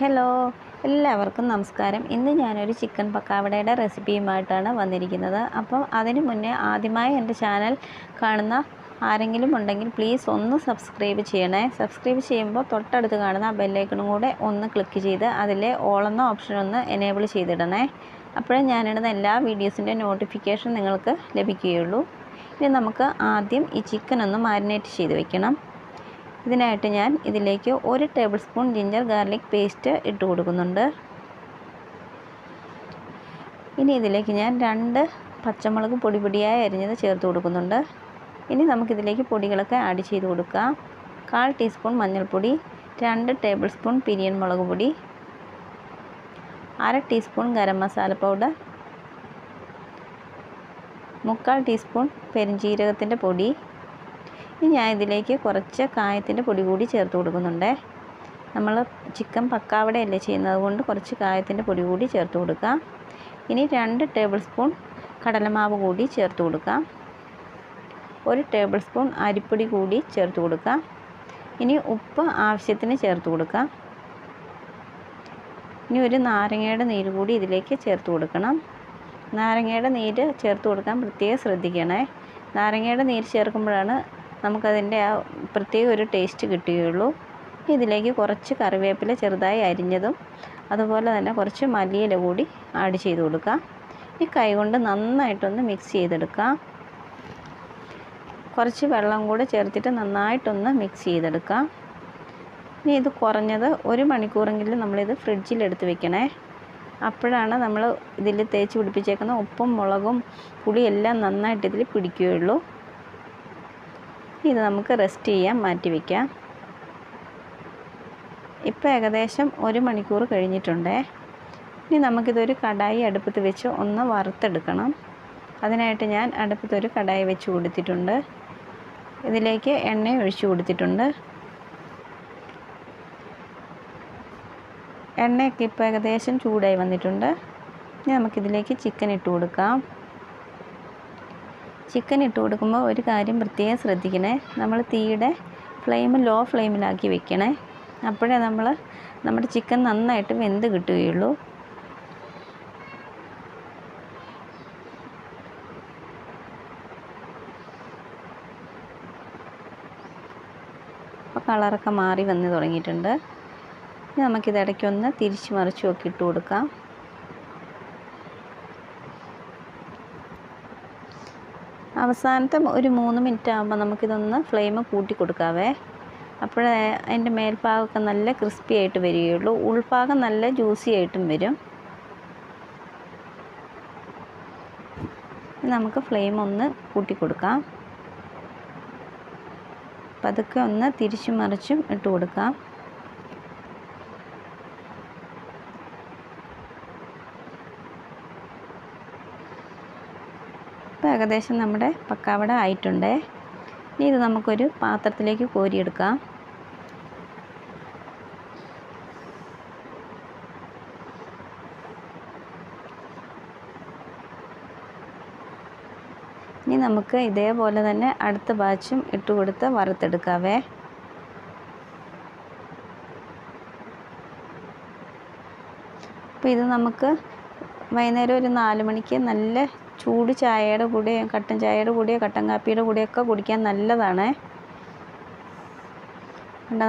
Hello, എല്ലാവർക്കും നമസ്കാരം. ഇന്ന് ഞാനൊരു ചിക്കൻ പക്കാവടയുടെ റെസിപ്പിയുമായിട്ടാണ് വന്നിരിക്കുന്നത്. അപ്പം അതിന് മുന്നേ ആദ്യമായി എൻ്റെ ചാനൽ കാണുന്ന ആരെങ്കിലും ഉണ്ടെങ്കിൽ പ്ലീസ് ഒന്ന് സബ്സ്ക്രൈബ് ചെയ്യണേ. സബ്സ്ക്രൈബ് ചെയ്യുമ്പോൾ തൊട്ടടുത്ത് കാണുന്ന ബെല്ലൈക്കണും കൂടെ ഒന്ന് ക്ലിക്ക് ചെയ്ത് അതിലെ ഓൾ എന്ന ഓപ്ഷൻ ഒന്ന് എനേബിൾ ചെയ്തിടണേ. അപ്പോഴേ ഞാനിടുന്ന എല്ലാ വീഡിയോസിൻ്റെ നോട്ടിഫിക്കേഷൻ നിങ്ങൾക്ക് ലഭിക്കുകയുള്ളൂ. ഇനി നമുക്ക് ആദ്യം ഈ ചിക്കൻ ഒന്ന് മാരിനേറ്റ് ചെയ്ത് വെക്കണം. ഇതിനായിട്ട് ഞാൻ ഇതിലേക്ക് 1 table spoon ginger garlic paste ഇട്ട് കൊടുക്കുന്നുണ്ട്. ഇനി ഇതിലേക്ക് ഞാൻ 2 പച്ചമുളക് പൊടിയായി അരിഞ്ഞത് ചേർത്ത് കൊടുക്കുന്നുണ്ട്. ഇനി നമുക്കിതിലേക്ക് പൊടികളൊക്കെ ആഡ് ചെയ്ത് കൊടുക്കാം. 1/4 ടീസ്പൂൺ മഞ്ഞൾപ്പൊടി, 2 ടേബിൾ സ്പൂൺ പിരിയൻ മുളക് പൊടി, 1/2 teaspoon garam masala powder, 1/4 teaspoon പെരിഞ്ജീരകത്തിൻ്റെ പൊടി. ഇനി ഞാൻ ഇതിലേക്ക് കുറച്ച് കായത്തിൻ്റെ പൊടി കൂടി ചേർത്ത് കൊടുക്കുന്നുണ്ട്. നമ്മൾ ചിക്കൻ പക്കാവടയല്ലേ ചെയ്യുന്നത്, അതുകൊണ്ട് കുറച്ച് കായത്തിൻ്റെ പൊടി കൂടി ചേർത്ത് കൊടുക്കാം. ഇനി 2 ടേബിൾ സ്പൂൺ കടലമാവ് കൂടി ചേർത്ത് കൊടുക്കാം. 1 ടേബിൾ സ്പൂൺ അരിപ്പൊടി കൂടി ചേർത്ത് കൊടുക്കാം. ഇനി ഉപ്പ് ആവശ്യത്തിന് ചേർത്ത് കൊടുക്കാം. ഇനി ഒരു നാരങ്ങയുടെ നീര് കൂടി ഇതിലേക്ക് ചേർത്ത് കൊടുക്കണം. നാരങ്ങയുടെ നീര് ചേർത്ത് കൊടുക്കാൻ പ്രത്യേകം ശ്രദ്ധിക്കണേ. നാരങ്ങയുടെ നീര് ചേർക്കുമ്പോഴാണ് നമുക്കതിൻ്റെ ആ പ്രത്യേക ഒരു ടേസ്റ്റ് കിട്ടുകയുള്ളൂ. ഇതിലേക്ക് കുറച്ച് കറിവേപ്പില ചെറുതായി അരിഞ്ഞതും അതുപോലെ തന്നെ കുറച്ച് മല്ലിയില കൂടി ആഡ് ചെയ്ത് കൊടുക്കാം. ഈ കൈകൊണ്ട് നന്നായിട്ടൊന്ന് മിക്സ് ചെയ്തെടുക്കാം. കുറച്ച് വെള്ളം കൂടെ ചേർത്തിട്ട് നന്നായിട്ടൊന്ന് മിക്സ് ചെയ്തെടുക്കാം. ഇനി ഇത് കുറഞ്ഞത് 1 മണിക്കൂറെങ്കിലും നമ്മളിത് ഫ്രിഡ്ജിലെടുത്ത് വെക്കണേ. അപ്പോഴാണ് നമ്മൾ ഇതിൽ തേച്ച് പിടിപ്പിച്ചേക്കുന്ന ഉപ്പും മുളകും പുളിയെല്ലാം നന്നായിട്ട് ഇതിൽ പിടിക്കുകയുള്ളൂ. ഇത് നമുക്ക് റെസ്റ്റ് ചെയ്യാൻ മാറ്റി വയ്ക്കാം. ഇപ്പോൾ ഏകദേശം 1 മണിക്കൂർ കഴിഞ്ഞിട്ടുണ്ട്. ഇനി നമുക്കിതൊരു കടായി അടുപ്പത്ത് വെച്ച് ഒന്ന് വറുത്തെടുക്കണം. അതിനായിട്ട് ഞാൻ അടുപ്പത്തൊരു കടായി വെച്ച് കൊടുത്തിട്ടുണ്ട്. ഇതിലേക്ക് എണ്ണ ഒഴിച്ച് കൊടുത്തിട്ടുണ്ട്. എണ്ണയൊക്കെ ഇപ്പോൾ ഏകദേശം ചൂടായി വന്നിട്ടുണ്ട്. ഇനി നമുക്കിതിലേക്ക് ചിക്കൻ ഇട്ട് കൊടുക്കാം. ചിക്കൻ ഇട്ട് കൊടുക്കുമ്പോൾ ഒരു കാര്യം പ്രത്യേകം ശ്രദ്ധിക്കണേ. നമ്മൾ തീയുടെ ഫ്ലെയിം ലോ ഫ്ലെയിമിലാക്കി വെക്കണേ. അപ്പോഴേ നമ്മുടെ ചിക്കൻ നന്നായിട്ട് വെന്ത് കിട്ടുകയുള്ളൂ. അപ്പോൾ കളറൊക്കെ മാറി വന്ന് തുടങ്ങിയിട്ടുണ്ട്. ഇനി നമുക്കിത് ഇടയ്ക്കൊന്ന് തിരിച്ച് മറിച്ചും ഒക്കെ ഇട്ട് കൊടുക്കാം. അവസാനത്തെ ഒരു 3 മിനിറ്റ് ആകുമ്പോൾ നമുക്കിതൊന്ന് ഫ്ലെയിം കൂട്ടി കൊടുക്കാവേ. അപ്പോഴേ അതിൻ്റെ മേൽഭാഗമൊക്കെ നല്ല ക്രിസ്പി ആയിട്ട് വരികയുള്ളൂ. ഉൾഭാഗം നല്ല ജ്യൂസി ആയിട്ടും വരും. നമുക്ക് ഫ്ലെയിം ഒന്ന് കൂട്ടി കൊടുക്കാം. പതുക്കെ ഒന്ന് തിരിച്ചും മറിച്ചും ഇട്ട് കൊടുക്കാം. ഇപ്പോൾ ഏകദേശം നമ്മുടെ പക്കാവട ആയിട്ടുണ്ട്. ഇനി ഇത് നമുക്കൊരു പാത്രത്തിലേക്ക് കോരിയെടുക്കാം. ഇനി നമുക്ക് ഇതേപോലെ തന്നെ അടുത്ത ബാച്ചും ഇട്ട് കൊടുത്ത് വറുത്തെടുക്കാവേ. അപ്പോൾ ഇത് നമുക്ക് വൈകുന്നേരം ഒരു 4 മണിക്ക് നല്ല ചൂട് ചായയുടെ കൂടെ, കട്ടൻ ചായയുടെ കൂടെ, കട്ടൻ കാപ്പിയുടെ കൂടെയൊക്കെ കുടിക്കാൻ നല്ലതാണ്.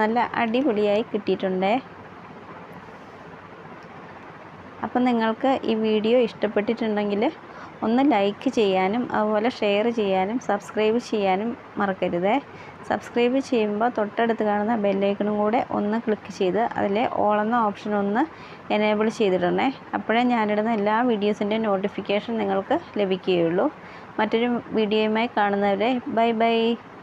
നല്ല അടിപൊളിയായി കിട്ടിയിട്ടുണ്ട്. അപ്പം നിങ്ങൾക്ക് ഈ വീഡിയോ ഇഷ്ടപ്പെട്ടിട്ടുണ്ടെങ്കിൽ ഒന്ന് ലൈക്ക് ചെയ്യാനും അതുപോലെ ഷെയർ ചെയ്യാനും സബ്സ്ക്രൈബ് ചെയ്യാനും മറക്കരുത്. സബ്സ്ക്രൈബ് ചെയ്യുമ്പോൾ തൊട്ടടുത്ത് കാണുന്ന ബെല്ലൈക്കണും കൂടെ ഒന്ന് ക്ലിക്ക് ചെയ്ത് അതിലെ ഓൾ എന്ന ഓപ്ഷൻ ഒന്ന് എനേബിൾ ചെയ്തിടണേ. അപ്പോഴേ ഞാനിടുന്ന എല്ലാ വീഡിയോസിൻ്റെ നോട്ടിഫിക്കേഷൻ നിങ്ങൾക്ക് ലഭിക്കുകയുള്ളൂ. മറ്റൊരു വീഡിയോയുമായി കാണുന്നവരെ ബൈ ബൈ.